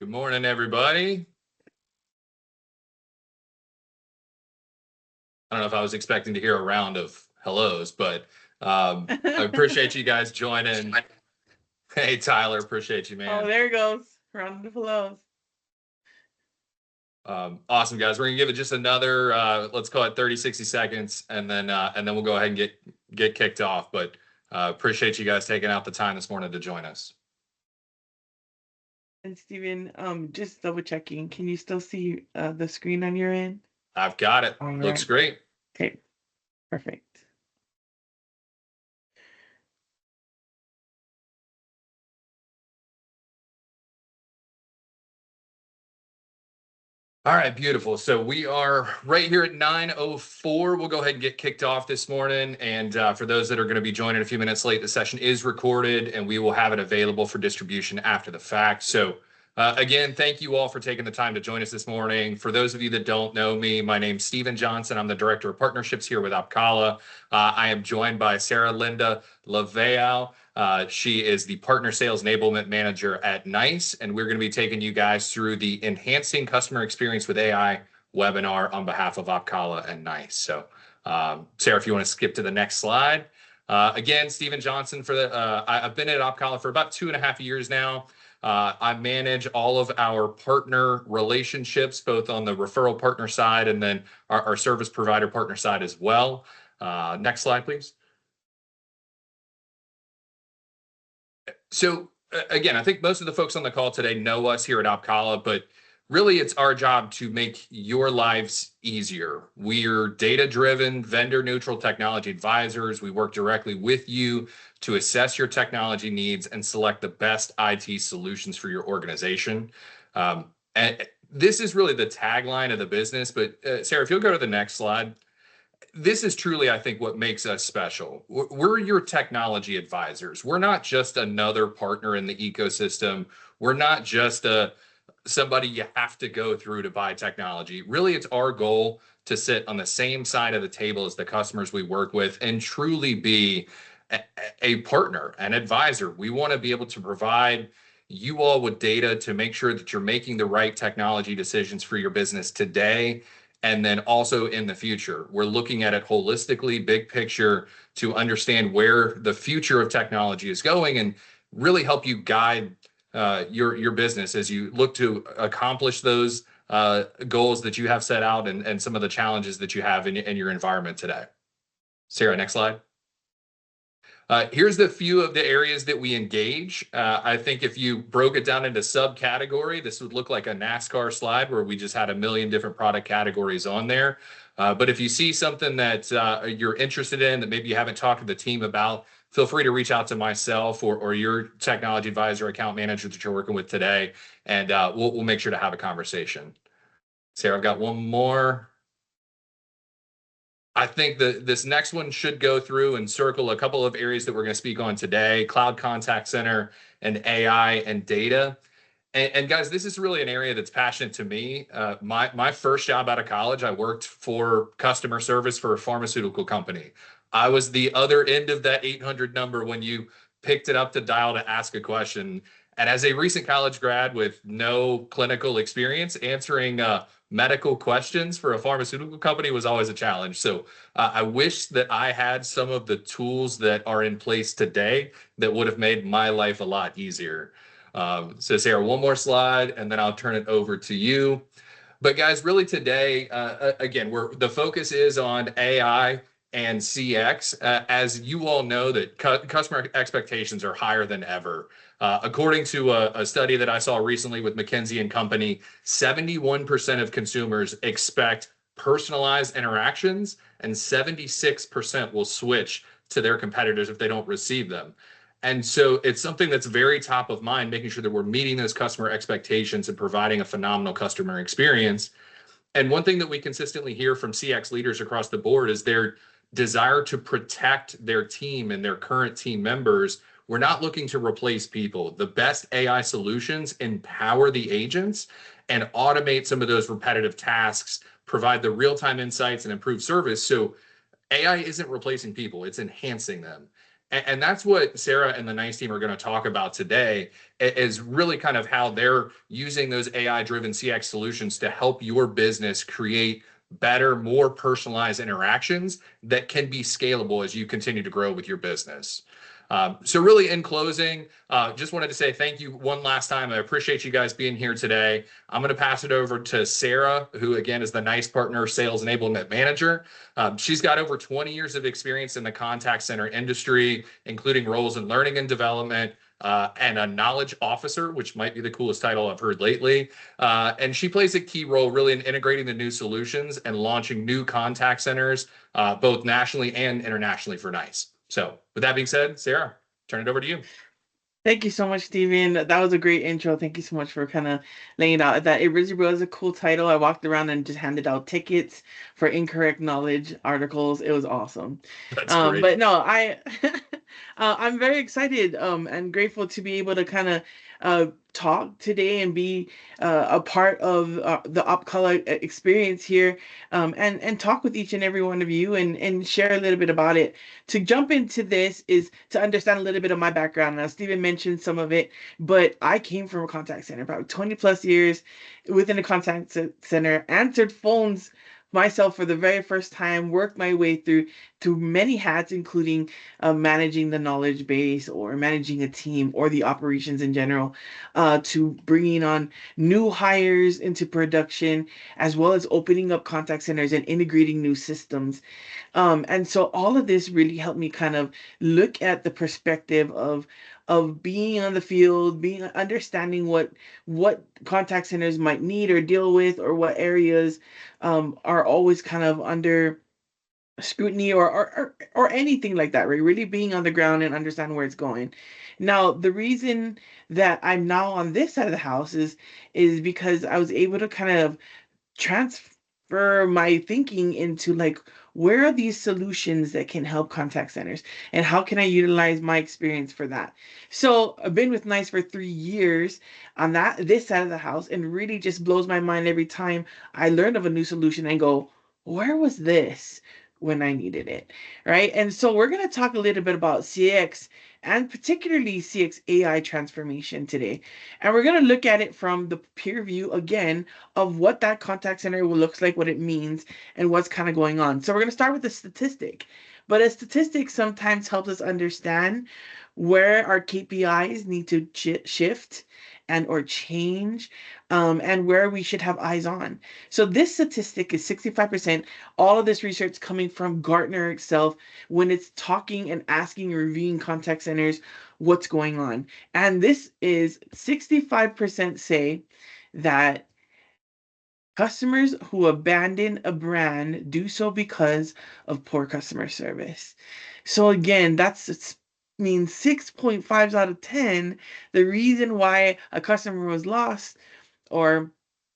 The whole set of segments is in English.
Good morning, everybody. I don't know if I was expecting to hear a round of hellos, but I appreciate you guys joining. Hey, Tyler, appreciate you, Oh, man. there it goes. Round of applause. Awesome, guys. We're gonna give it just another, let's call it 30, 60 seconds, and then we'll go ahead and get kicked off. But appreciate you guys taking out the time this morning to join us. And Steven, just double checking. Can you still see the screen on your end? I've got it. All Looks right. great. Okay. Perfect. All right, beautiful. So we are right here at 9:04. We'll go ahead and get kicked off this morning. And for those that are going to be joining a few minutes late, the session is recorded and we will have it available for distribution after the fact. So again, thank you all for taking the time to join us this morning. For those of you that don't know me, my name's Steven Johnson. I'm the Director of Partnerships here with Opkalla. I am joined by Sarah Linda Laveao. She is the Partner Sales Enablement Manager at NICE, and we're going to be taking you guys through the Enhancing Customer Experience with AI webinar on behalf of Opkalla and NICE. So, Sarah, if you want to skip to the next slide. Again, Steven Johnson. I've been at Opkalla for about 2.5 years now. I manage all of our partner relationships, both on the referral partner side and then our service provider partner side as well. Next slide, please. So again, I think most of the folks on the call today know us here at Opkalla, but really it's our job to make your lives easier. We're data-driven, vendor-neutral technology advisors. We work directly with you to assess your technology needs and select the best IT solutions for your organization. And this is really the tagline of the business, but Sarah, if you'll go to the next slide. This is truly, I think, what makes us special. We're your technology advisors. We're not just another partner in the ecosystem. We're not just somebody you have to go through to buy technology. Really, it's our goal to sit on the same side of the table as the customers we work with and truly be a partner, an advisor. We want to be able to provide you all with data to make sure that you're making the right technology decisions for your business today and then also in the future. We're looking at it holistically, big picture, to understand where the future of technology is going and really help you guide your business as you look to accomplish those goals that you have set out and some of the challenges that you have in your environment today. Sarah, next slide. Here's the few of the areas that we engage. I think if you broke it down into subcategory, this would look like a NASCAR slide where we just had a million different product categories on there. But if you see something that you're interested in that maybe you haven't talked to the team about, feel free to reach out to myself or your technology advisor, account manager that you're working with today, and we'll make sure to have a conversation. Sarah, I've got one more. I think that this next one should go through and circle a couple of areas that we're going to speak on today: cloud contact center and AI and data. And guys, this is really an area that's passionate to me. My first job out of college, I worked for customer service for a pharmaceutical company. I was the other end of that 800 number when you picked it up to dial to ask a question. And as a recent college grad with no clinical experience, answering medical questions for a pharmaceutical company was always a challenge. So I wish that I had some of the tools that are in place today that would have made my life a lot easier. So Sarah, one more slide, and then I'll turn it over to you. But guys, really today, again, the focus is on AI and CX. As you all know, that customer expectations are higher than ever. According to a study that I saw recently with McKinsey and Company, 71% of consumers expect personalized interactions, and 76% will switch to their competitors if they don't receive them. And so it's something that's very top of mind, making sure that we're meeting those customer expectations and providing a phenomenal customer experience. And one thing that we consistently hear from CX leaders across the board is their desire to protect their team and their current team members. We're not looking to replace people. The best AI solutions empower the agents and automate some of those repetitive tasks, provide the real-time insights and improve service. So AI isn't replacing people, it's enhancing them. And that's what Sarah and the NICE team are going to talk about today, is really kind of how they're using those AI driven CX solutions to help your business create better, more personalized interactions that can be scalable as you continue to grow with your business. So really in closing, just wanted to say thank you one last time. I appreciate you guys being here today. I'm going to pass it over to Sarah, who again is the NICE Partner Sales Enablement Manager. She's got over 20 years of experience in the contact center industry, including roles in learning and development, and a knowledge officer, which might be the coolest title I've heard lately. And she plays a key role really in integrating the new solutions and launching new contact centers, both nationally and internationally for NICE. So with that being said, Sarah, turn it over to you. Thank you so much, Steven. That was a great intro. Thank you so much for kind of laying it out. That it really was a cool title. I walked around and just handed out tickets for incorrect knowledge articles. It was awesome. That's great. But no, I'm very excited and grateful to be able to kind of talk today and be a part of the Opkalla experience here, and talk with each and every one of you and share a little bit about it. To jump into this is to understand a little bit of my background. Now, Stephen mentioned some of it, but I came from a contact center, about 20 plus years within a contact center, answered phones myself for the very first time, worked my way through many hats, including managing the knowledge base or managing a team or the operations in general, to bringing on new hires into production, as well as opening up contact centers and integrating new systems. And so all of this really helped me kind of look at the perspective of being on the field, being understanding what contact centers might need or deal with, or what areas are always kind of under scrutiny, or anything like that, right? Really being on the ground and understand where it's going. Now, the reason that I'm now on this side of the house is because I was able to kind of transfer my thinking into like, where are these solutions that can help contact centers, and how can I utilize my experience for that? So I've been with NICE for 3 years on this side of the house, and really just blows my mind every time I learn of a new solution and go, where was this when I needed it? Right. And so we're going to talk a little bit about CX, and particularly CX AI transformation today. And we're going to look at it from the peer view again of what that contact center looks like, what it means, and what's kind of going on. So we're going to start with a statistic. But a statistic sometimes helps us understand where our KPIs need to shift and or change, and where we should have eyes on. So this statistic is 65%. All of this research coming from Gartner itself, when it's talking and asking and reviewing contact centers what's going on. And this is 65% say that customers who abandon a brand do so because of poor customer service. So again, means 6.5 out of 10. The reason why a customer was lost, or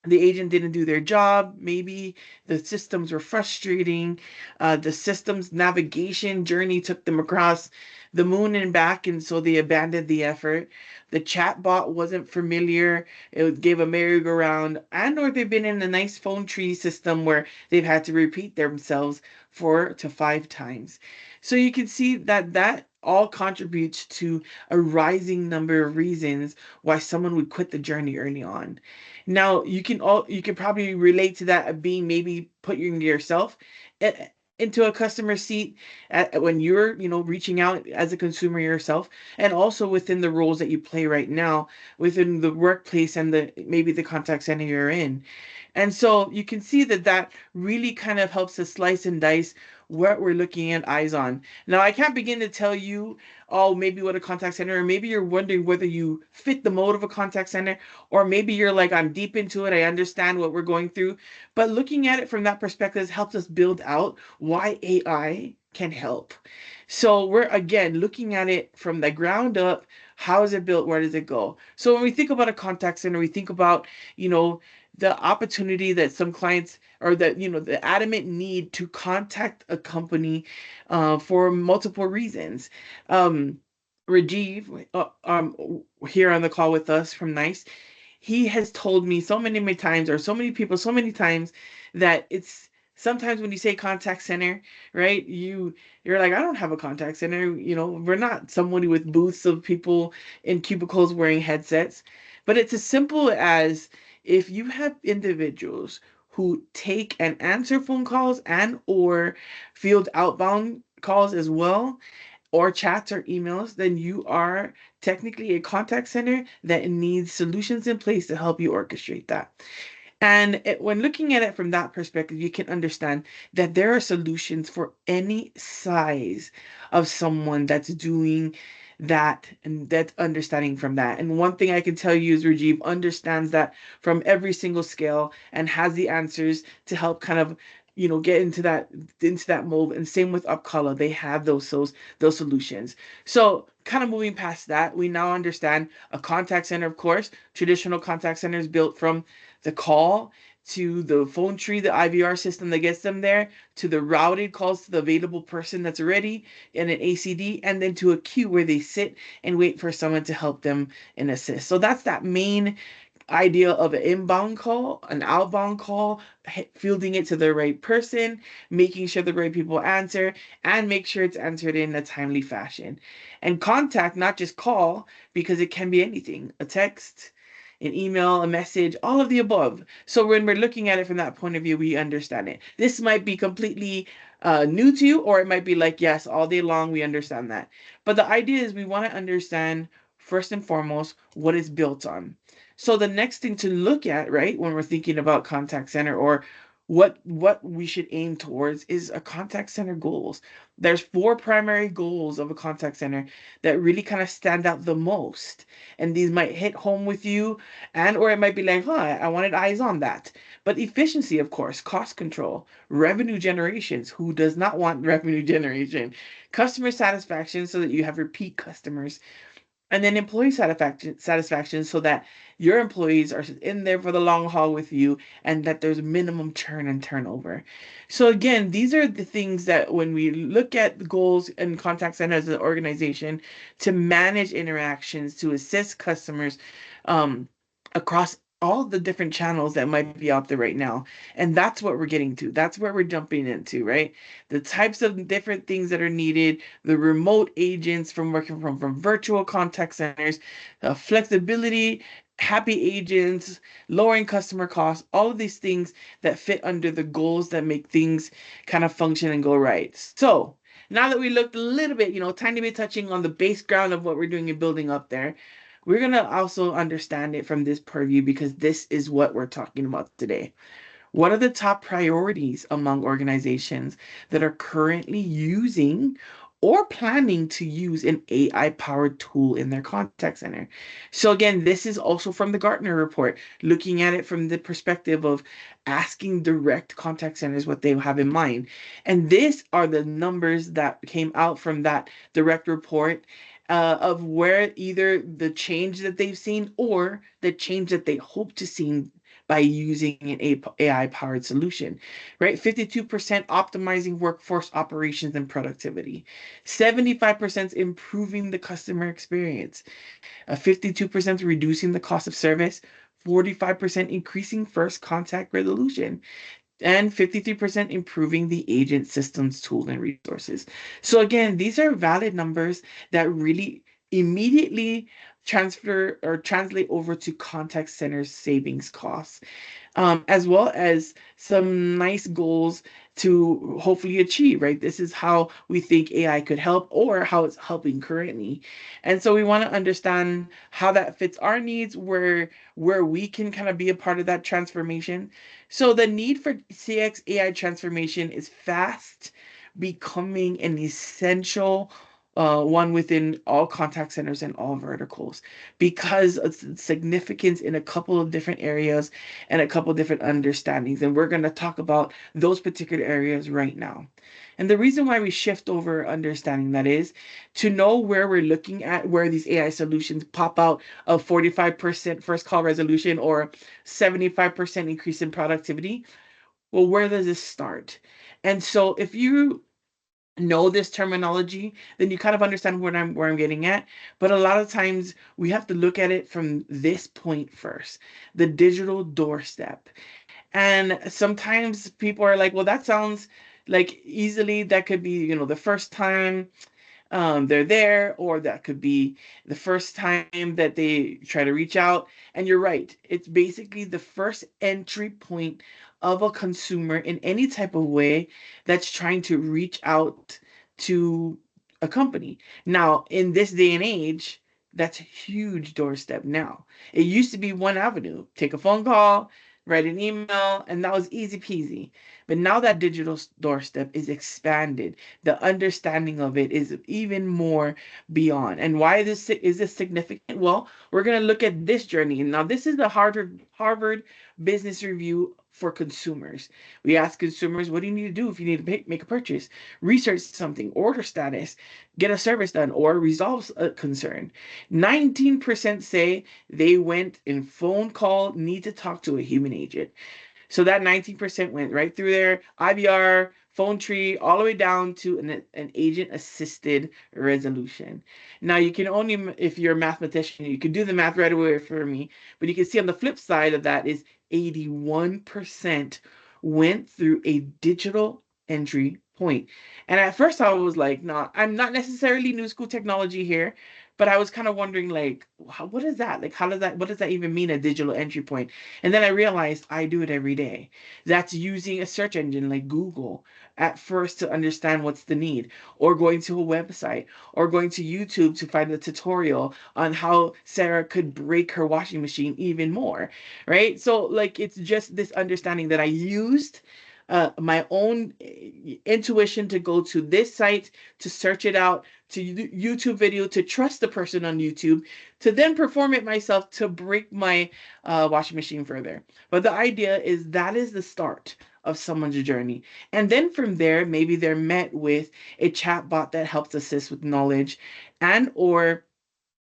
the agent didn't do their job. Maybe the systems were frustrating. The system's navigation journey took them across the moon and back, and so they abandoned the effort. The chatbot wasn't familiar. It gave a merry-go-round, and or they've been in a nice phone tree system where they've had to repeat themselves 4 to 5 times. So you can see that all contributes to a rising number of reasons why someone would quit the journey early on. Now, you can probably relate to that, of being maybe putting yourself into a customer seat when you're, reaching out as a consumer yourself, and also within the roles that you play right now within the workplace and maybe the contact center you're in. And so you can see that really kind of helps us slice and dice what we're looking at eyes on. Now, I can't begin to tell you, oh, maybe what a contact center, or maybe you're wondering whether you fit the mode of a contact center, or maybe you're like, I'm deep into it, I understand what we're going through. But looking at it from that perspective helps us build out why AI can help. So we're again looking at it from the ground up. How is it built? Where does it go? So when we think about a contact center, we think about, the opportunity that some clients, or that, the adamant need to contact a company for multiple reasons. Rajiv, here on the call with us from NICE, he has told me so many times, or so many people so many times, that it's sometimes when you say contact center, right, you're like, I don't have a contact center. We're not somebody with booths of people in cubicles wearing headsets. But it's as simple as, if you have individuals who take and answer phone calls and or field outbound calls as well, or chats or emails, then you are technically a contact center that needs solutions in place to help you orchestrate that. And when looking at it from that perspective, you can understand that there are solutions for any size of someone that's doing that and that's understanding from that. And one thing I can tell you is Rajiv understands that from every single scale and has the answers to help kind of get into that mold. And same with Upcolor, they have those solutions. So kind of moving past that, we now understand a contact center, of course, traditional contact centers built from the call to the phone tree, the IVR system that gets them there, to the routed calls to the available person that's ready in an ACD, and then to a queue where they sit and wait for someone to help them and assist. So that's that main idea of an inbound call, an outbound call, fielding it to the right person, making sure the right people answer, and make sure it's answered in a timely fashion. And contact, not just call, because it can be anything, a text, an email, a message, all of the above. So when we're looking at it from that point of view, we understand it. This might be completely new to you, or it might be like, yes, all day long, we understand that. But the idea is we want to understand first and foremost what it's built on. So the next thing to look at, right, when we're thinking about contact center, or what we should aim towards, is a contact center goals. There's four primary goals of a contact center that really kind of stand out the most. And these might hit home with you, and or it might be like, I wanted eyes on that. But efficiency, of course, cost control, revenue generations. Who does not want revenue generation? Customer satisfaction, so that you have repeat customers, and then employee satisfaction, so that your employees are in there for the long haul with you, and that there's minimum churn and turnover. So again, these are the things that when we look at the goals and contact center as an organization, to manage interactions, to assist customers um, across all the different channels that might be out there right now. And that's what we're getting to. That's where we're jumping into, right? The types of different things that are needed, the remote agents from working from virtual contact centers, flexibility, happy agents, lowering customer costs, all of these things that fit under the goals that make things kind of function and go right. So now that we looked a little bit, tiny bit touching on the base ground of what we're doing and building up there, we're going to also understand it from this purview, because this is what we're talking about today. What are the top priorities among organizations that are currently using or planning to use an AI powered tool in their contact center? So, again, this is also from the Gartner report, looking at it from the perspective of asking direct contact centers what they have in mind. And these are the numbers that came out from that direct report. Of where either the change that they've seen or the change that they hope to see by using an AI powered solution, right? 52% optimizing workforce operations and productivity, 75% improving the customer experience, 52% reducing the cost of service, 45% increasing first contact resolution, and 53% improving the agent systems, tools, and resources. So again, these are valid numbers that really immediately transfer or translate over to contact center savings costs, as well as some nice goals to hopefully achieve, right? This is how we think AI could help, or how it's helping currently. And so we want to understand how that fits our needs, where we can kind of be a part of that transformation. So the need for CX AI transformation is fast becoming an essential one within all contact centers and all verticals, because of significance in a couple of different areas and a couple of different understandings. And we're going to talk about those particular areas right now. And the reason why we shift over understanding that is to know where we're looking at, where these AI solutions pop out of 45% first call resolution or 75% increase in productivity. Well, where does this start? And so if you know this terminology, then you kind of understand where I'm getting at. But a lot of times we have to look at it from this point first, the digital doorstep. And sometimes people are like, well, that sounds like easily that could be, the first time they're there, or that could be the first time that they try to reach out. And you're right, it's basically the first entry point of a consumer in any type of way that's trying to reach out to a company. Now, in this day and age, that's a huge doorstep now. It used to be one avenue: take a phone call, write an email, and that was easy peasy. But now that digital doorstep is expanded, the understanding of it is even more beyond. And why is this significant? Well, we're going to look at this journey. Now, this is the Harvard Business Review for consumers. We ask consumers, what do you need to do if you need to make a purchase? Research something, order status, get a service done, or resolve a concern. 19% say they went in phone call, need to talk to a human agent. So that 19% went right through there, IVR, phone tree, all the way down to an agent assisted resolution. Now, you can only, if you're a mathematician, you can do the math right away for me, but you can see on the flip side of that is 81% went through a digital entry point. And at first I was like, no, I'm not necessarily new school technology here, but I was kind of wondering, like, what is that? Like, what does that even mean, a digital entry point? And then I realized I do it every day. That's using a search engine like Google at first to understand what's the need, or going to a website, or going to YouTube to find a tutorial on how Sarah could break her washing machine even more, right? So, like, it's just this understanding that I used my own intuition to go to this site, to search it out, to YouTube video, to trust the person on YouTube, to then perform it myself to break my washing machine further. But the idea is that is the start of someone's journey. And then from there, maybe they're met with a chatbot that helps assist with knowledge, and or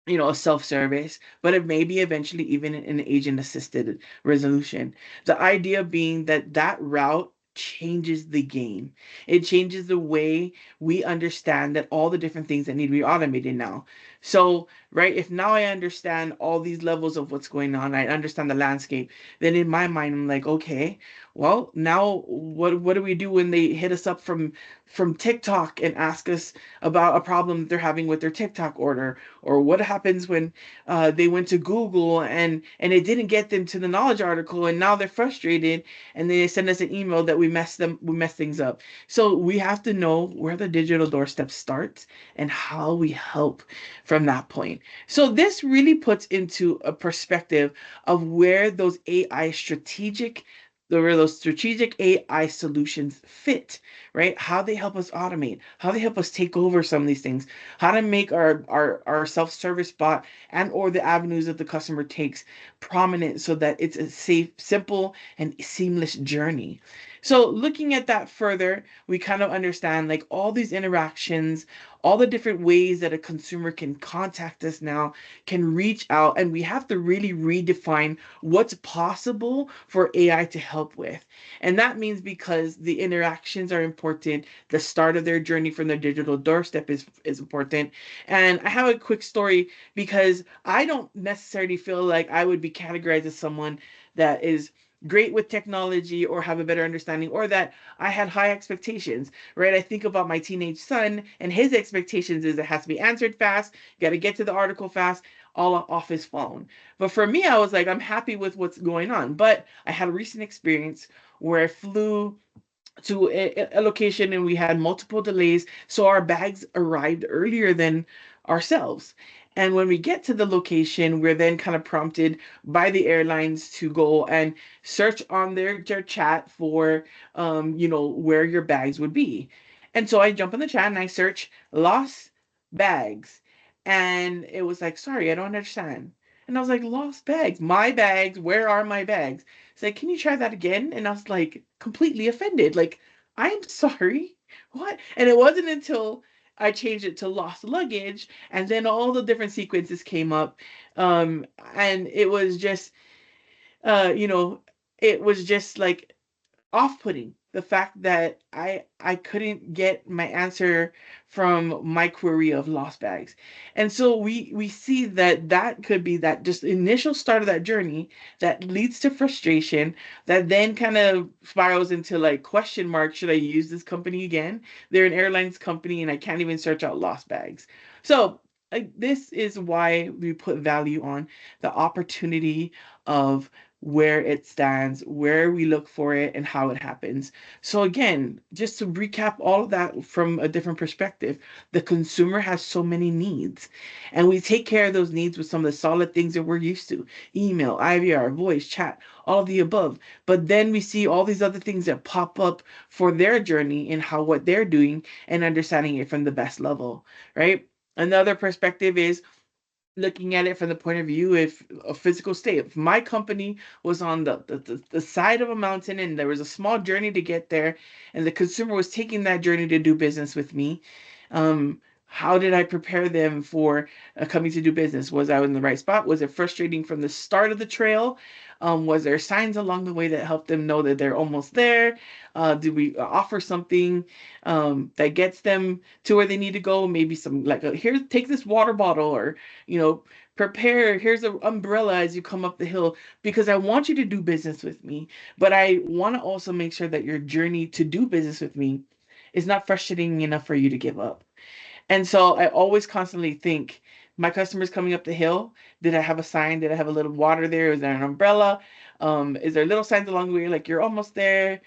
a self-service, but it may be eventually even an agent-assisted resolution. The idea being that that route changes the game. It changes the way we understand that all the different things that need to be automated now. So, right, if now I understand all these levels of what's going on, I understand the landscape, then in my mind I'm like, okay, well, now what do we do when they hit us up from TikTok and ask us about a problem they're having with their TikTok order? Or what happens when they went to Google and it didn't get them to the knowledge article, and now they're frustrated and they send us an email that we messed things up. So we have to know where the digital doorstep starts and how we help from that point. So this really puts into a perspective of where those strategic AI solutions fit, right? How they help us automate, how they help us take over some of these things, how to make our self-service bot and or the avenues that the customer takes prominent, so that it's a safe, simple, and seamless journey. So looking at that further, we kind of understand like all these interactions, all the different ways that a consumer can contact us now, can reach out, and we have to really redefine what's possible for AI to help with. And that means, because the interactions are important, the start of their journey from their digital doorstep is important. And I have a quick story, because I don't necessarily feel like I would be categorized as someone that is great with technology or have a better understanding, or that I had high expectations, right? I think about my teenage son, and his expectations is it has to be answered fast, got to get to the article fast, all off his phone. But for me, I was like, I'm happy with what's going on. But I had a recent experience where I flew to a location and we had multiple delays. So our bags arrived earlier than ourselves. And when we get to the location, we're then kind of prompted by the airlines to go and search on their chat for, where your bags would be. And so I jump in the chat and I search lost bags. And it was like, sorry, I don't understand. And I was like, lost bags, my bags, where are my bags? It's like, can you try that again? And I was like, completely offended. Like, I'm sorry. What? And it wasn't until I changed it to lost luggage, and then all the different sequences came up. And it was just, uh, you know, it was just like off-putting the fact that I couldn't get my answer from my query of lost bags. And so we see that that could be that just initial start of that journey that leads to frustration, that then kind of spirals into like question mark, should I use this company again? They're an airlines company and I can't even search out lost bags. So like, this is why we put value on the opportunity of where it stands, where we look for it, and how it happens. So, again, just to recap all of that from a different perspective, the consumer has so many needs, and we take care of those needs with some of the solid things that we're used to: email, IVR, voice, chat, all of the above. But then we see all these other things that pop up for their journey and how what they're doing and understanding it from the best level, right? Another perspective is looking at it from the point of view if a physical state. If my company was on the side of a mountain and there was a small journey to get there, and the consumer was taking that journey to do business with me, how did I prepare them for coming to do business? Was I in the right spot? Was it frustrating from the start of the trail? Was there signs along the way that helped them know that they're almost there? Did we offer something that gets them to where they need to go? Maybe some like, here, take this water bottle, or prepare, here's an umbrella as you come up the hill, because I want you to do business with me, but I want to also make sure that your journey to do business with me is not frustrating enough for you to give up. And so I always constantly think, my customers coming up the hill, did I have a sign? Did I have a little water there? Is there an umbrella? Is there little signs along the way like you're almost there,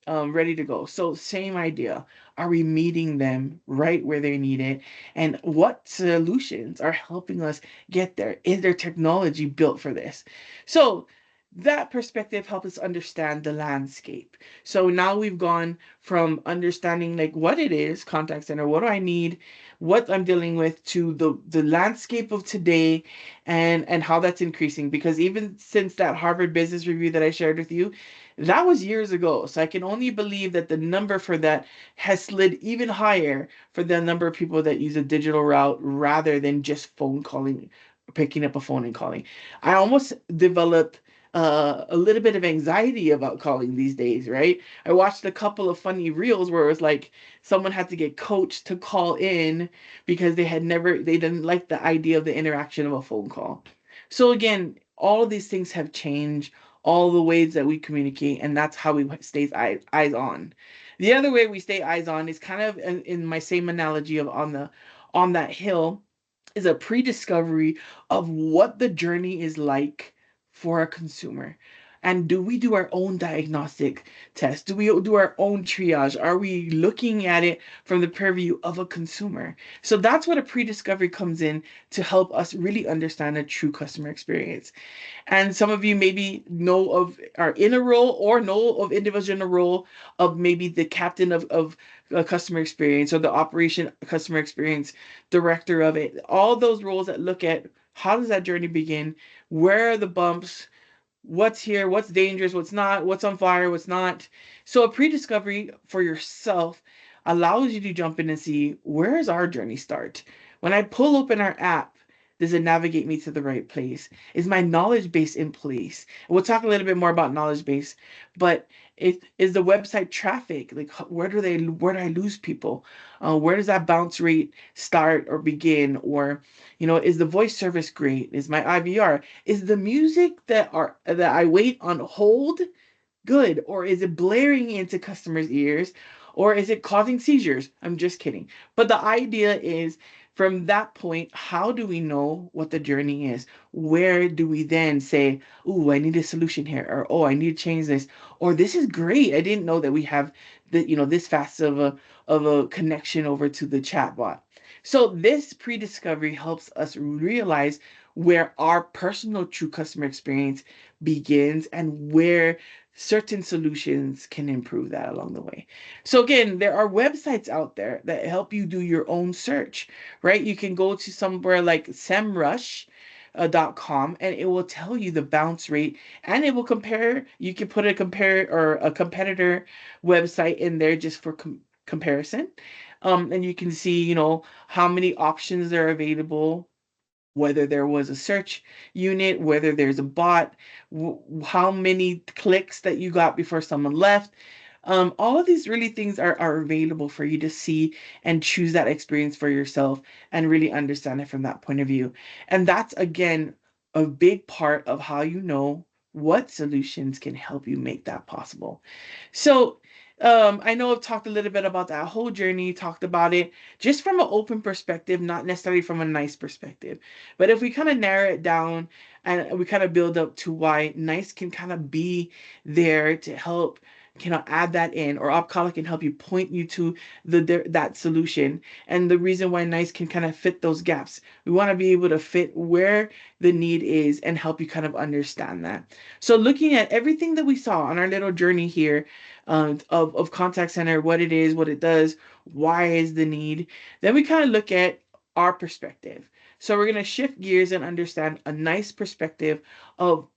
ready to go? So same idea. Are we meeting them right where they need it? And what solutions are helping us get there? Is there technology built for this? So that perspective helps us understand the landscape. So now we've gone from understanding like what it is, contact center, what do I need, what I'm dealing with, to the landscape of today, and how that's increasing. Because even since that Harvard Business Review that I shared with you, that was years ago. So I can only believe that the number for that has slid even higher for the number of people that use a digital route rather than just phone calling, picking up a phone and calling. I almost developed a little bit of anxiety about calling these days, right? I watched a couple of funny reels where it was like someone had to get coached to call in because they didn't like the idea of the interaction of a phone call. So again, all of these things have changed, all the ways that we communicate, and that's how we stay eyes on. The other way we stay eyes on is kind of in my same analogy of on that hill, is a pre-discovery of what the journey is like for a consumer. And do we do our own diagnostic test? Do we do our own triage? Are we looking at it from the purview of a consumer? So that's what a pre-discovery comes in to help us really understand a true customer experience. And some of you maybe know of, are in a role or know of individuals in a role of maybe the captain of customer experience, or the operation customer experience director of it. All those roles that look at how does that journey begin? Where are the bumps? What's here, what's dangerous, what's not, what's on fire, what's not. So a pre-discovery for yourself allows you to jump in and see, where is our journey start? When I pull open our app, does it navigate me to the right place? Is my knowledge base in place? And we'll talk a little bit more about knowledge base, but it is the website traffic, like where do I lose people? Where does that bounce rate start or begin? Or is the voice service great? Is my IVR, is the music that I wait on hold good, or is it blaring into customers' ears, or is it causing seizures? I'm just kidding. But the idea is, from that point, how do we know what the journey is? Where do we then say, "Oh, I need a solution here," or "Oh, I need to change this," or "This is great. I didn't know that we have this fast of a connection over to the chatbot." So this pre-discovery helps us realize where our personal true customer experience begins, and where certain solutions can improve that along the way. So again, there are websites out there that help you do your own search, right? You can go to somewhere like semrush.com, and it will tell you the bounce rate, and it will compare. You can put a compare or a competitor website in there just for comparison. And you can see, how many options are available, whether there was a search unit, whether there's a bot, how many clicks that you got before someone left. All of these really things are available for you to see and choose that experience for yourself and really understand it from that point of view. And that's again a big part of how you know what solutions can help you make that possible. So, I know I've talked a little bit about that whole journey, talked about it just from an open perspective, not necessarily from a nice perspective. But if we kind of narrow it down and we kind of build up to why nice can kind of be there to help, add that in, or Opkala can help you point you to that solution. And the reason why nice can kind of fit those gaps. We want to be able to fit where the need is and help you kind of understand that. So looking at everything that we saw on our little journey here, of contact center, what it is, what it does, why is the need. Then we kind of look at our perspective. So we're going to shift gears and understand a nice perspective of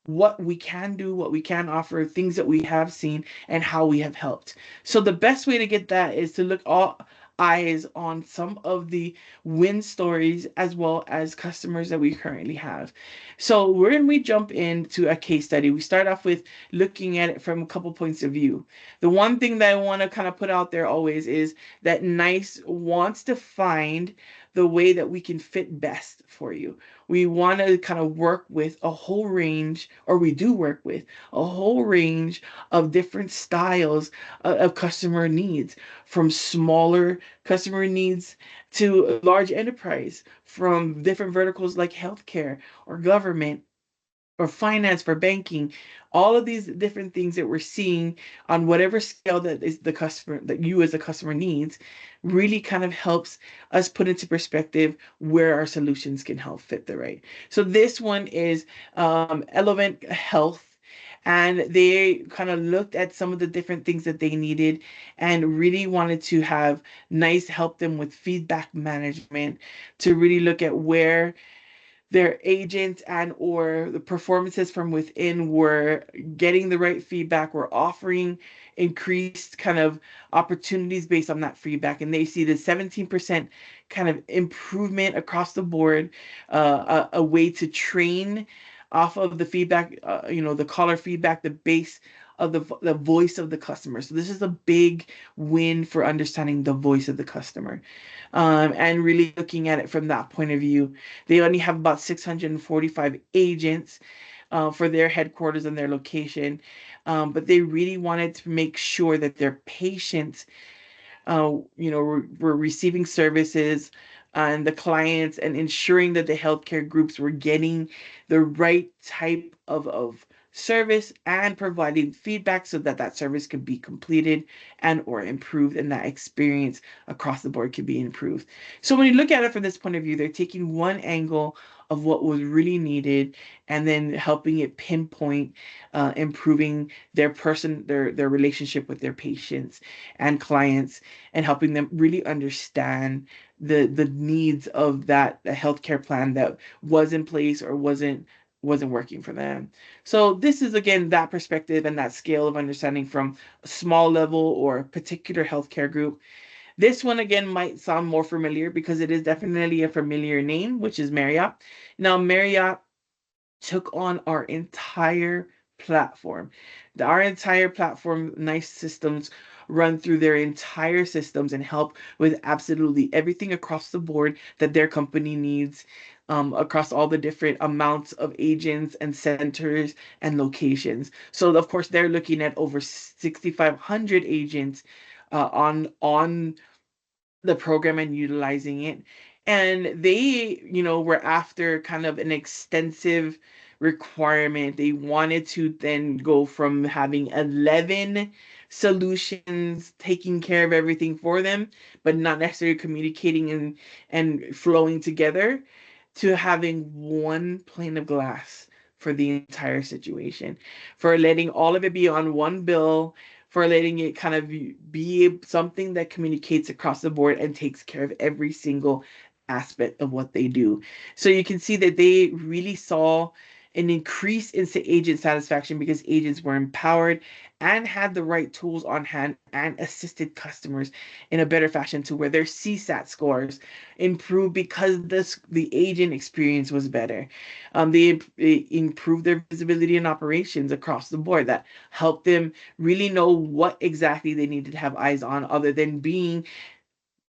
what we can do, what we can offer, things that we have seen, and how we have helped. So the best way to get that is to look all eyes on some of the win stories as well as customers that we currently have. So when we jump into a case study, we start off with looking at it from a couple points of view. The one thing that I want to kind of put out there always is that NICE wants to find the way that we can fit best for you. We want to kind of work with a whole range, or we do work with a whole range of different styles of customer needs, from smaller customer needs to large enterprise, from different verticals like healthcare or government or finance for banking, all of these different things that we're seeing on whatever scale that is the customer that you as a customer needs really kind of helps us put into perspective where our solutions can help fit the right. So this one is Elevant Health. And they kind of looked at some of the different things that they needed and really wanted to have NICE help them with feedback management to really look at where their agents and or the performances from within were getting the right feedback, were offering increased kind of opportunities based on that feedback, and they see the 17% kind of improvement across the board, a way to train off of the feedback, the caller feedback, the base of the voice of the customer. So this is a big win for understanding the voice of the customer, and really looking at it from that point of view. They only have about 645 agents for their headquarters and their location, but they really wanted to make sure that their patients were receiving services and the clients, and ensuring that the healthcare groups were getting the right type of service and providing feedback so that that service could be completed and or improved, and that experience across the board could be improved. So when you look at it from this point of view, they're taking one angle of what was really needed and then helping it pinpoint, improving their relationship with their patients and clients, and helping them really understand the needs of that healthcare plan that was in place or wasn't working for them. So this is again that perspective and that scale of understanding from a small level or a particular healthcare group. This one again might sound more familiar because it is definitely a familiar name, which is Marriott. Now Marriott took on our entire platform. Our entire platform, NICE systems, run through their entire systems and help with absolutely everything across the board that their company needs, across all the different amounts of agents and centers and locations. So of course they're looking at over 6,500 agents on the program and utilizing it. And they, were after kind of an extensive requirement. They wanted to then go from having 11 solutions taking care of everything for them, but not necessarily communicating and flowing together, to having one pane of glass for the entire situation, for letting all of it be on one bill, for letting it kind of be something that communicates across the board and takes care of every single aspect of what they do. So you can see that they really saw an increase in agent satisfaction because agents were empowered and had the right tools on hand and assisted customers in a better fashion to where their CSAT scores improved because the agent experience was better. They improved their visibility and operations across the board. That helped them really know what exactly they needed to have eyes on, other than being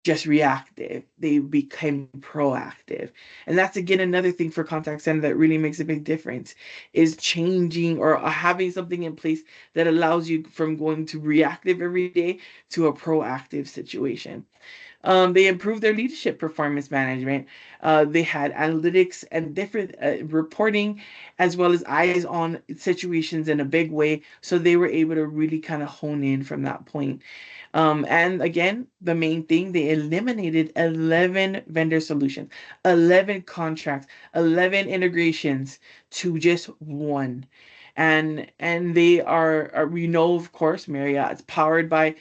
just reactive. They became proactive. And that's again another thing for contact center that really makes a big difference, is changing or having something in place that allows you from going to reactive every day to a proactive situation. They improved their leadership performance management. They had analytics and different reporting, as well as eyes on situations in a big way. So they were able to really kind of hone in from that point. And again, the main thing, they eliminated 11 vendor solutions, 11 contracts, 11 integrations to just one. And they are we know, of course, Marriott's powered by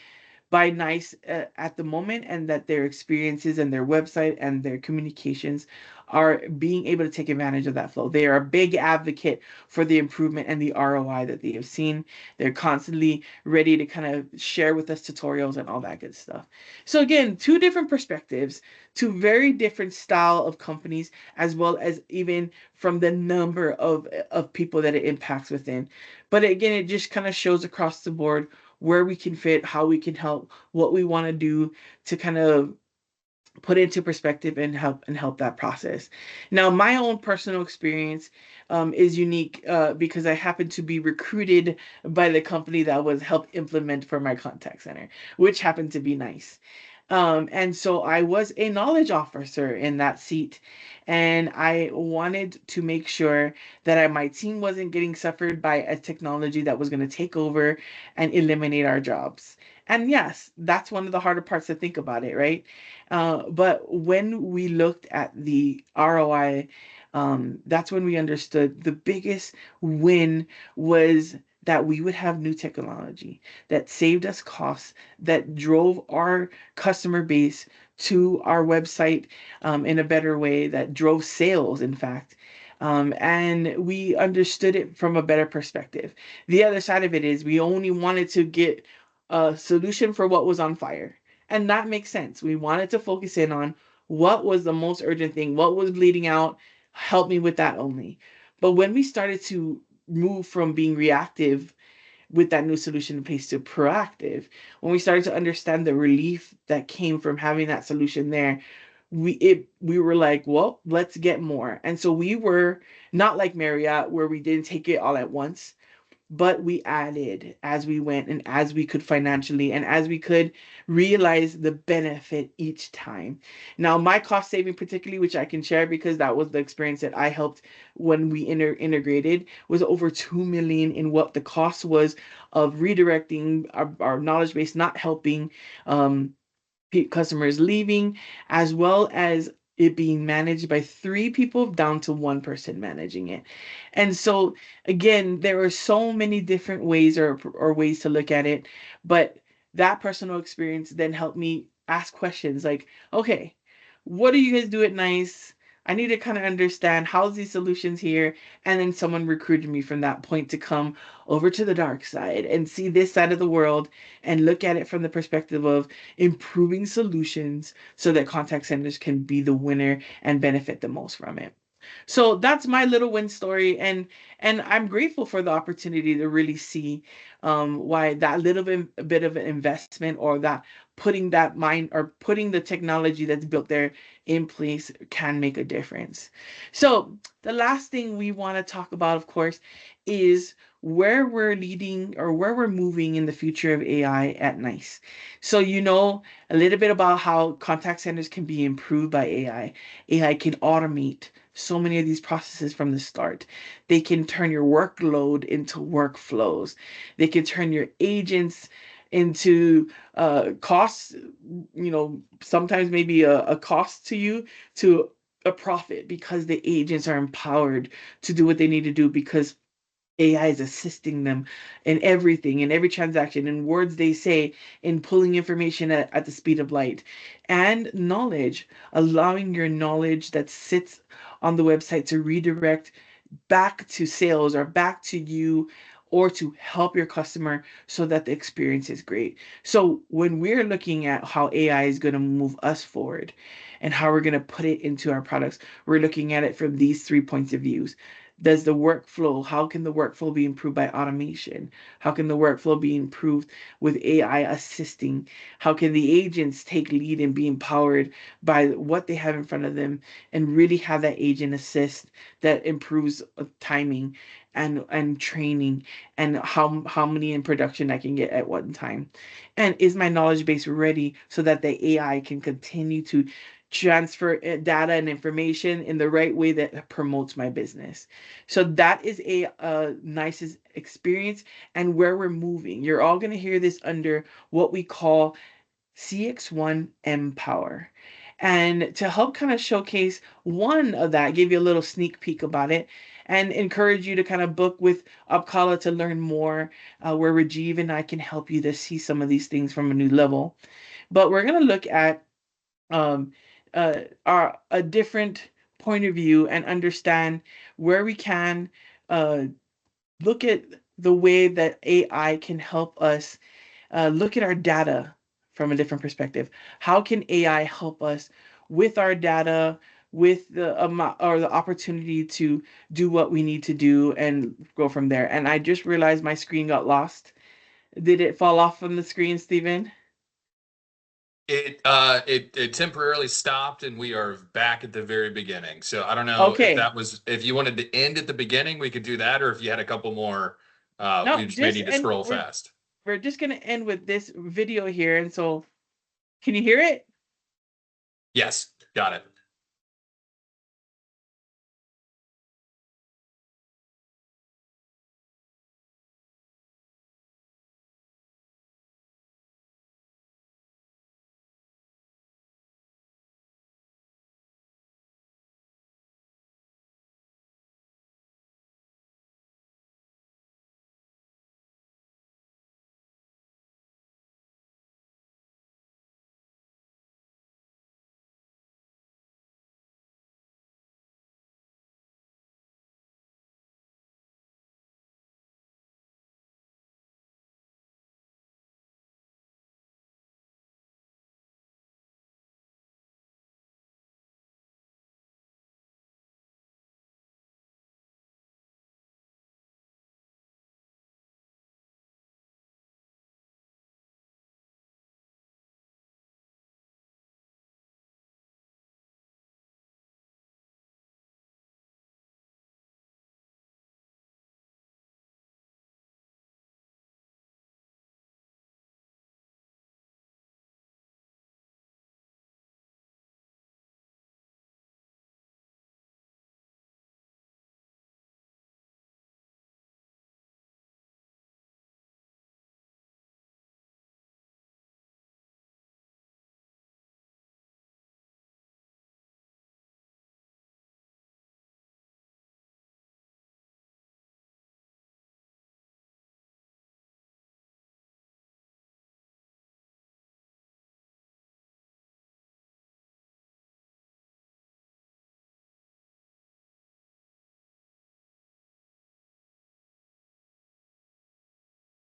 NICE at the moment, and that their experiences and their website and their communications are being able to take advantage of that flow. They are a big advocate for the improvement and the ROI that they have seen. They're constantly ready to kind of share with us tutorials and all that good stuff. So again, two different perspectives, two very different style of companies, as well as even from the number of people that it impacts within. But again, it just kind of shows across the board where we can fit, how we can help, what we want to do to kind of put into perspective and help that process. Now, my own personal experience is unique because I happened to be recruited by the company that was helped implement for my contact center, which happened to be NICE. And so I was a knowledge officer in that seat, and I wanted to make sure that my team wasn't getting suffered by a technology that was going to take over and eliminate our jobs. And yes, that's one of the harder parts to think about it, right? But when we looked at the ROI, that's when we understood the biggest win was that we would have new technology that saved us costs, that drove our customer base to our website in a better way, that drove sales, in fact. And we understood it from a better perspective. The other side of it is we only wanted to get a solution for what was on fire. And that makes sense. We wanted to focus in on what was the most urgent thing, what was bleeding out, help me with that only. But when we started to move from being reactive with that new solution in place to proactive, when we started to understand the relief that came from having that solution there, we were like, well, let's get more. And so we were not like Marriott, where we didn't take it all at once, but we added as we went and as we could financially and as we could realize the benefit each time. Now, my cost saving, particularly, which I can share because that was the experience that I helped when we integrated, was over 2 million in what the cost was of redirecting our knowledge base, not helping um, customers leaving, as well as it being managed by three people down to one person managing it. And so again, there are so many different ways or ways to look at it, but that personal experience then helped me ask questions like, okay, what do you guys do at NICE? I need to kind of understand how's these solutions here. And then someone recruited me from that point to come over to the dark side and see this side of the world and look at it from the perspective of improving solutions so that contact centers can be the winner and benefit the most from it. So that's my little win story, and I'm grateful for the opportunity to really see why that little bit of an investment, or that putting that mind or putting the technology that's built there in place can make a difference. So the last thing we want to talk about, of course, is where we're leading or where we're moving in the future of AI at NICE. So a little bit about how contact centers can be improved by AI. AI can automate so many of these processes from the start. They can turn your workload into workflows. They can turn your agents into costs, sometimes maybe a cost to you, to a profit, because the agents are empowered to do what they need to do because AI is assisting them in everything, in every transaction, in words they say, in pulling information at the speed of light. And knowledge, allowing your knowledge that sits on the website to redirect back to sales or back to you or to help your customer so that the experience is great. So when we're looking at how AI is going to move us forward and how we're going to put it into our products, we're looking at it from these 3 points of views. Does the workflow, how can the workflow be improved by automation? How can the workflow be improved with AI assisting? How can the agents take lead and be empowered by what they have in front of them and really have that agent assist that improves timing and training and how many in production I can get at one time? And is my knowledge base ready so that the AI can continue to transfer data and information in the right way that promotes my business? So that is a nice experience and where we're moving. You're all going to hear this under what we call CX1 Empower. And to help kind of showcase one of that, give you a little sneak peek about it, and encourage you to kind of book with Opkalla to learn more, where Rajiv and I can help you to see some of these things from a new level. But we're going to look at um, a different point of view and understand where we can uh, look at the way that AI can help us look at our data from a different perspective. How can AI help us with our data, with the amount or the opportunity to do what we need to do and go from there? And I just realized my screen got lost. Did it fall off from the screen, Stephen? It temporarily stopped and we are back at the very beginning. So I don't know if Okay. that was if you wanted to end at the beginning, we could do that, or if you had a couple more, No, we just may just need to and scroll fast. we're just gonna end with this video here. And so, can you hear it? Yes, got it.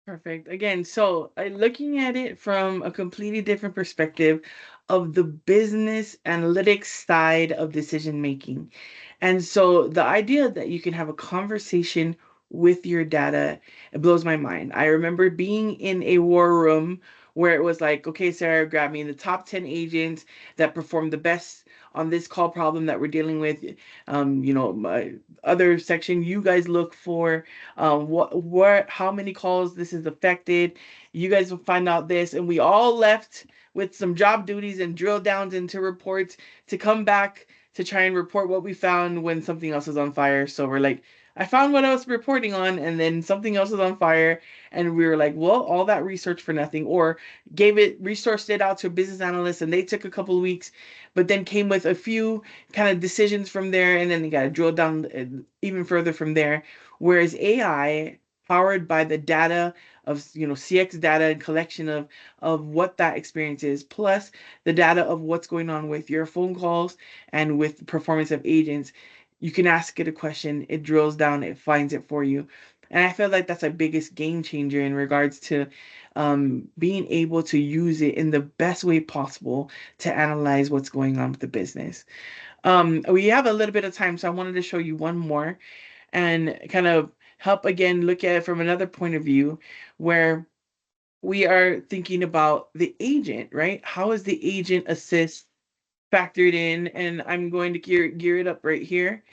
Perfect. Again, so looking at it from a completely different perspective of the business analytics side of decision making. And so the idea that you can have a conversation with your data, it blows my mind. I remember being in a war room where it was like, okay, Sarah, grab me the top 10 agents that perform the best on this call problem that we're dealing with. My other section, you guys look for how many calls this has affected. You guys will find out this, and we all left with some job duties and drill downs into reports to come back to try and report what we found when something else is on fire. So we're like, I found what I was reporting on, and then something else is on fire, and we were like, well, all that research for nothing, or resourced it out to a business analyst, and they took a couple of weeks, but then came with a few kind of decisions from there, and then they got to drill down even further from there. Whereas AI, powered by the data of CX data and collection of what that experience is, plus the data of what's going on with your phone calls and with the performance of agents, You can ask it a question, it drills down, it finds it for you. And I feel like that's a biggest game changer in regards to being able to use it in the best way possible to analyze what's going on with the business. We have a little bit of time, so I wanted to show you one more and kind of help again look at it from another point of view where we are thinking about the agent, right? How is the agent assist factored in? And I'm going to gear it up right here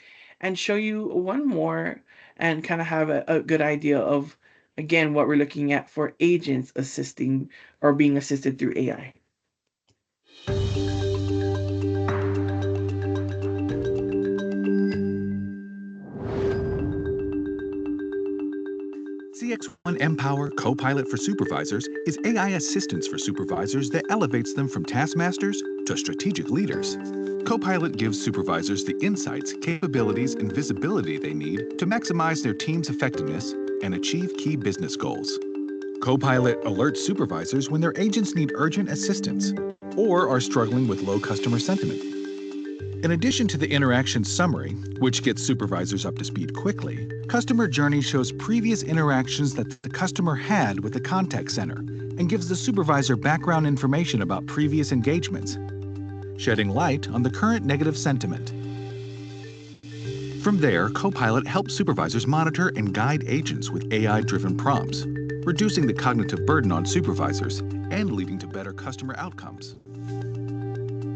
and show you one more and kind of have a good idea of again what we're looking at for agents assisting or being assisted through AI. CX1 Empower Copilot for Supervisors is AI assistance for supervisors that elevates them from taskmasters to strategic leaders. Copilot gives supervisors the insights, capabilities, and visibility they need to maximize their team's effectiveness and achieve key business goals. Copilot alerts supervisors when their agents need urgent assistance or are struggling with low customer sentiment. In addition to the interaction summary, which gets supervisors up to speed quickly, Customer Journey shows previous interactions that the customer had with the contact center and gives the supervisor background information about previous engagements, shedding light on the current negative sentiment. From there, Copilot helps supervisors monitor and guide agents with AI-driven prompts, reducing the cognitive burden on supervisors and leading to better customer outcomes.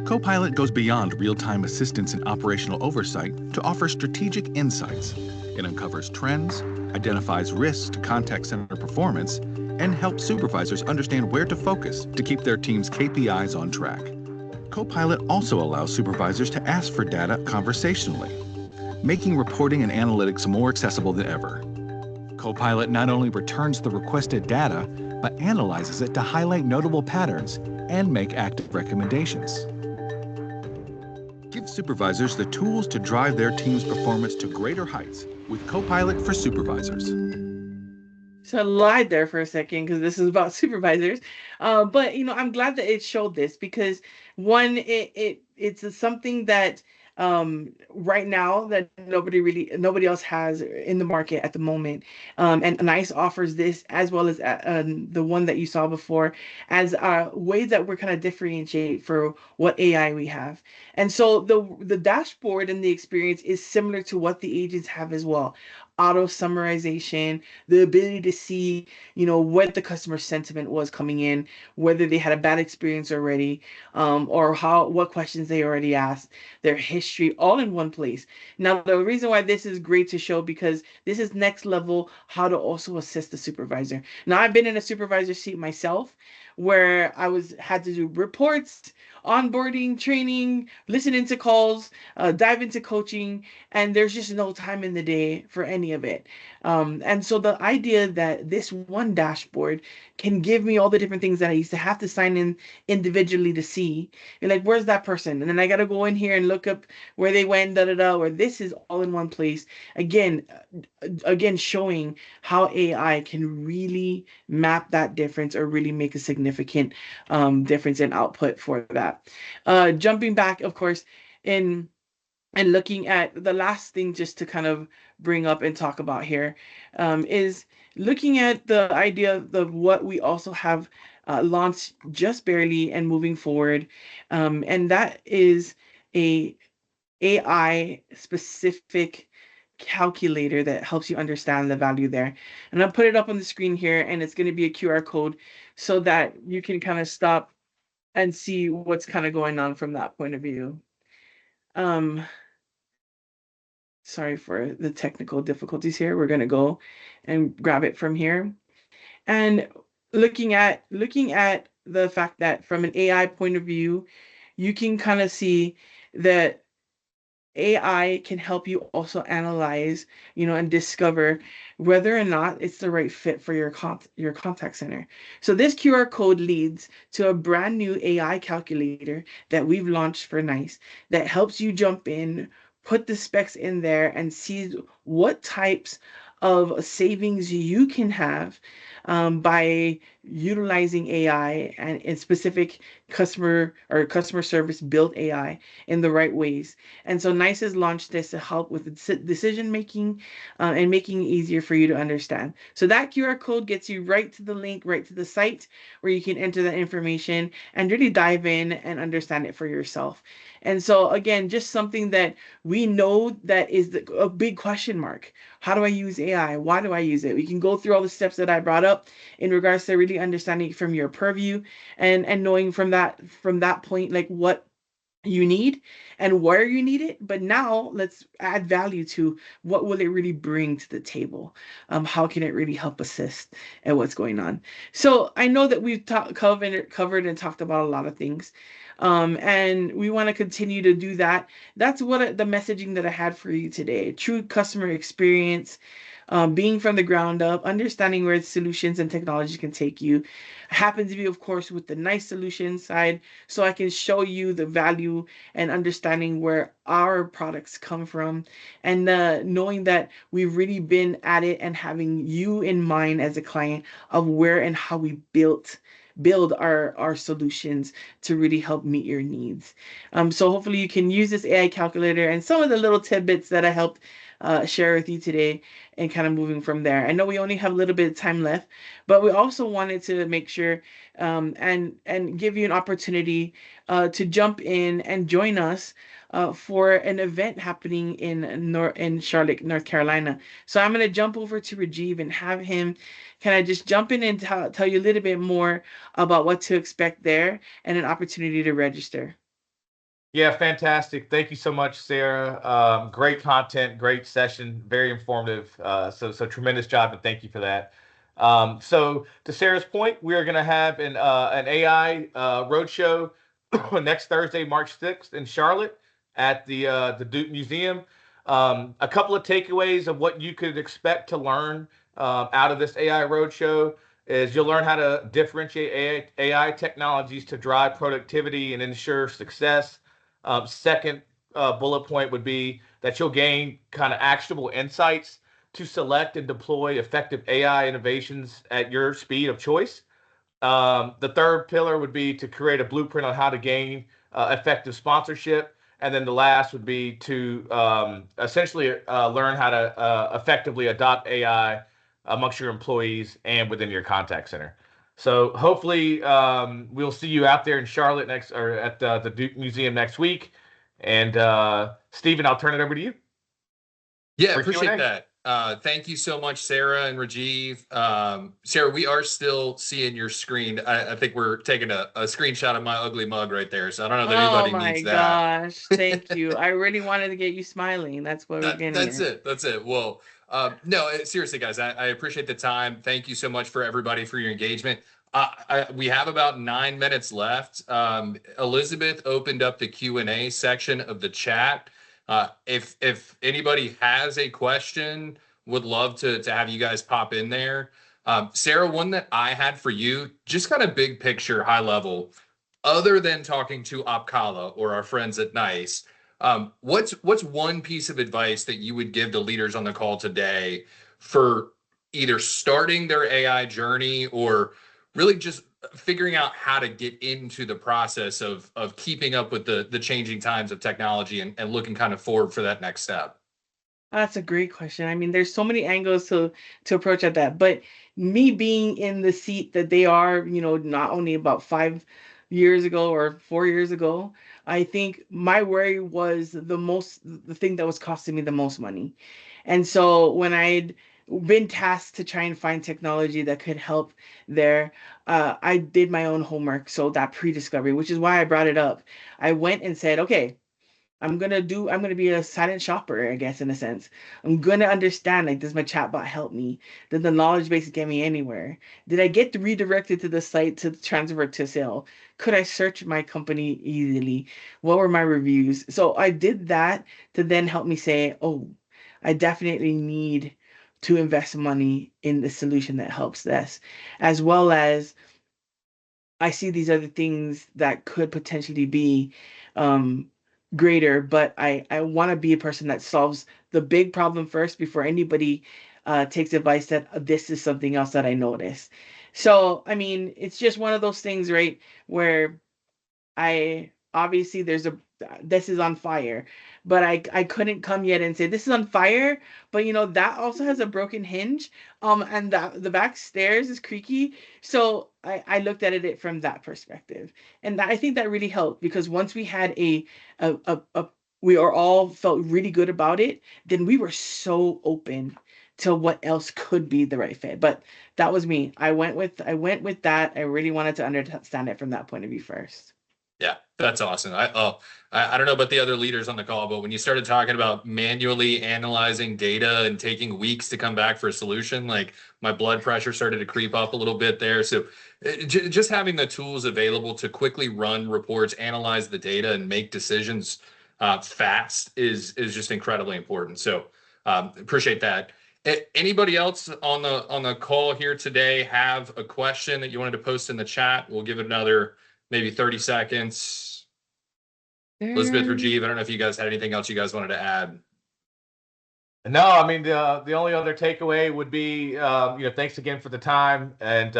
Copilot goes beyond real-time assistance and operational oversight to offer strategic insights. It uncovers trends, identifies risks to contact center performance, and helps supervisors understand where to focus to keep their team's KPIs on track. Copilot also allows supervisors to ask for data conversationally, making reporting and analytics more accessible than ever. Copilot not only returns the requested data, but analyzes it to highlight notable patterns and make active recommendations. Give supervisors the tools to drive their team's performance to greater heights with Copilot for Supervisors. So I lied there for a second because this is about supervisors. But I'm glad that it showed this because one, it's something that right now that nobody else has in the market at the moment. And NICE offers this as well as the one that you saw before as ways that we're kind of differentiate for what AI we have. And so the dashboard and the experience is similar to what the agents have as well. Auto summarization, the ability to see, what the customer sentiment was coming in, whether they had a bad experience already, or what questions they already asked, their history, all in one place. Now, the reason why this is great to show because this is next level how to also assist the supervisor. Now, I've been in a supervisor seat myself where had to do reports, onboarding, training, listening to calls, dive into coaching, and there's just no time in the day for any of it. And so the idea that this one dashboard can give me all the different things that I used to have to sign in individually to see. You're like, where's that person? And then I got to go in here and look up where they went, da da da, or this is all in one place. Again, showing how AI can really map that difference or really make a significant difference in output for that. Jumping back, of course, in and looking at the last thing just to kind of bring up and talk about here is looking at the idea of what we also have launched just barely and moving forward. And that is a AI specific calculator that helps you understand the value there. And I'll put it up on the screen here and it's going to be a QR code so that you can kind of stop and see what's kind of going on from that point of view. Um, Sorry for the technical difficulties here. We're going to go and grab it from here. And looking at the fact that from an AI point of view, you can kind of see that AI can help you also analyze, and discover whether or not it's the right fit for your contact center. So this QR code leads to a brand new AI calculator that we've launched for NICE that helps you jump in, put the specs in there, and see what types of savings you can have by utilizing AI and in specific customer service build AI in the right ways. And so NICE has launched this to help with decision making and making it easier for you to understand. So that QR code gets you right to the link, right to the site where you can enter that information and really dive in and understand it for yourself. And so again, just something that we know that is a big question mark. How do I use AI? Why do I use it? We can go through all the steps that I brought up in regards to really understanding from your purview and knowing from that point like what you need and where you need it. But now let's add value to what will it really bring to the table. How can it really help assist at what's going on? So I know that we've covered and talked about a lot of things, and we want to continue to do that. That's what the messaging that I had for you today: true customer experience, being from the ground up, understanding where solutions and technology can take you. Happens to be, of course, with the NICE solution side, so I can show you the value and understanding where our products come from, and knowing that we've really been at it and having you in mind as a client of where and how we build our solutions to really help meet your needs. So hopefully you can use this AI calculator and some of the little tidbits that I helped share with you today and kind of moving from there. I know we only have a little bit of time left, but we also wanted to make sure and give you an opportunity to jump in and join us for an event happening in Charlotte, North Carolina. So I'm going to jump over to Rajiv and have him kind of just jump in and tell you a little bit more about what to expect there and an opportunity to register. Yeah, fantastic. Thank you so much, Sarah. Great content, great session, very informative. So tremendous job, and thank you for that. So to Sarah's point, we are going to have an AI roadshow next Thursday, March 6th in Charlotte at the Duke Museum. A couple of takeaways of what you could expect to learn out of this AI roadshow is you'll learn how to differentiate AI technologies to drive productivity and ensure success. Second bullet point would be that you'll gain kind of actionable insights to select and deploy effective AI innovations at your speed of choice. The third pillar would be to create a blueprint on how to gain effective sponsorship. And then the last would be to essentially learn how to effectively adopt AI amongst your employees and within your contact center. So hopefully we'll see you out there in Charlotte next, or at the Duke Museum next week. And Stephen, I'll turn it over to you. Yeah, appreciate that. Thank you so much, Sarah and Rajiv. Sarah, we are still seeing your screen. I think we're taking a screenshot of my ugly mug right there. So I don't know that anybody needs that. Oh my gosh, thank you. I really wanted to get you smiling. That's what we're getting That's at. it. That's it. Well, no, seriously, guys, I appreciate the time. Thank you so much for everybody for your engagement. We have about 9 minutes left. Elizabeth opened up the Q&A section of the chat. If anybody has a question, would love to have you guys pop in there. Sarah, one that I had for you, just kind of big picture, high level, other than talking to Opkalla or our friends at NICE, what's one piece of advice that you would give to leaders on the call today for either starting their AI journey or really just figuring out how to get into the process of keeping up with the changing times of technology and looking kind of forward for that next step? That's a great question. I mean, there's so many angles to approach at that, but me being in the seat that they are, not only about 5 years ago or 4 years ago, I think my worry was the thing that was costing me the most money. And so when I'd been tasked to try and find technology that could help there, I did my own homework. So that pre-discovery, which is why I brought it up, I went and said, okay, I'm gonna be a silent shopper, I guess, in a sense. I'm gonna understand, like, does my chatbot help me? Did the knowledge base get me anywhere? Did I get redirected to the site to transfer to sale? Could I search my company easily? What were my reviews? So I did that to then help me say, oh, I definitely need to invest money in the solution that helps this, as well as I see these other things that could potentially be um, greater, but I want to be a person that solves the big problem first before anybody takes advice that this is something else that I notice. So, I mean, it's just one of those things, right? Where I obviously this is on fire, but I couldn't come yet and say this is on fire, but that also has a broken hinge, and that the back stairs is creaky. So I looked at it from that perspective, and I think that really helped because once we had a we are all felt really good about it, then we were so open to what else could be the right fit. But that was me. I went with that. I really wanted to understand it from that point of view first. Yeah, that's awesome. I don't know about the other leaders on the call, but when you started talking about manually analyzing data and taking weeks to come back for a solution, like my blood pressure started to creep up a little bit there. So just having the tools available to quickly run reports, analyze the data, and make decisions fast is just incredibly important. So appreciate that. Anybody else on the call here today have a question that you wanted to post in the chat? We'll give it another maybe 30 seconds. Elizabeth, Rajiv, I don't know if you guys had anything else you guys wanted to add. No, I mean the only other takeaway would be thanks again for the time, and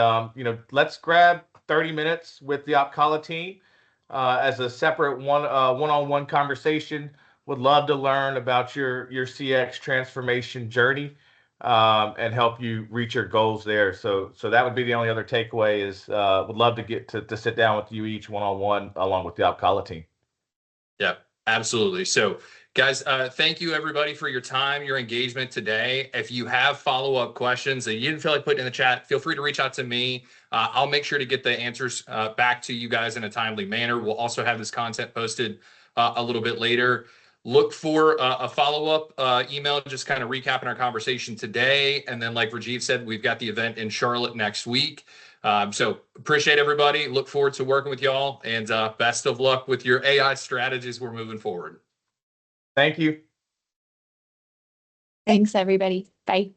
let's grab 30 minutes with the Opkalla team as a separate one-on-one conversation. Would love to learn about your CX transformation journey and help you reach your goals there. So that would be the only other takeaway is would love to get to sit down with you each one-on-one along with the Opkalla team. Yeah, absolutely. So guys, thank you everybody for your time, your engagement today. If you have follow-up questions that you didn't feel like putting in the chat, feel free to reach out to me. I'll make sure to get the answers back to you guys in a timely manner. We'll also have this content posted a little bit later. Look for a follow-up email, just kind of recapping our conversation today. And then like Rajiv said, we've got the event in Charlotte next week. So appreciate everybody. Look forward to working with y'all, and best of luck with your AI strategies we're moving forward. Thank you. Thanks, everybody. Bye.